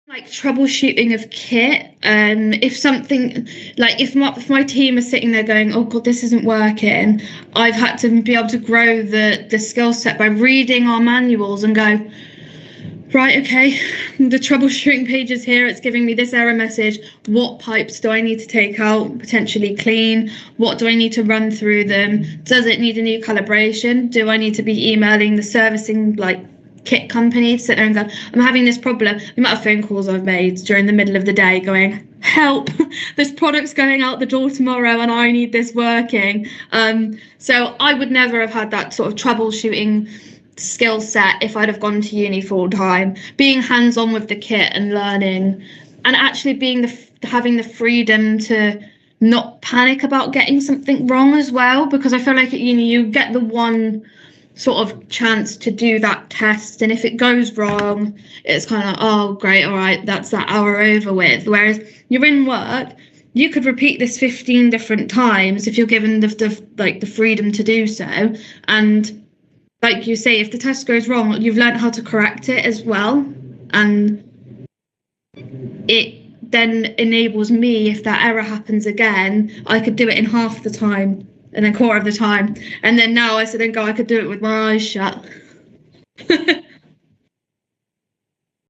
Like troubleshooting of kit, if something, like if my team is sitting there going, oh god, this isn't working, I've had to be able to grow the skill set by reading our manuals and go, right, okay, the troubleshooting page is here, it's giving me this error message, what pipes do I need to take out, potentially clean, what do I need to run through them, does it need a new calibration, do I need to be emailing the servicing like kit company to sit there and go, I'm having this problem. The amount of phone calls I've made during the middle of the day going, help, this product's going out the door tomorrow and I need this working. So I would never have had that sort of troubleshooting skill set if I'd have gone to uni full time. Being hands-on with the kit and learning, and actually having the freedom to not panic about getting something wrong as well, because I feel like at uni you get the one sort of chance to do that test, and if it goes wrong it's kind of like, oh great, all right, that's that hour over with. Whereas you're in work, you could repeat this 15 different times if you're given the freedom to do so, and like you say, if the test goes wrong, you've learned how to correct it as well, and it then enables me, if that error happens again, I could do it in half the time and then quarter of the time, and then now I could do it with my eyes shut.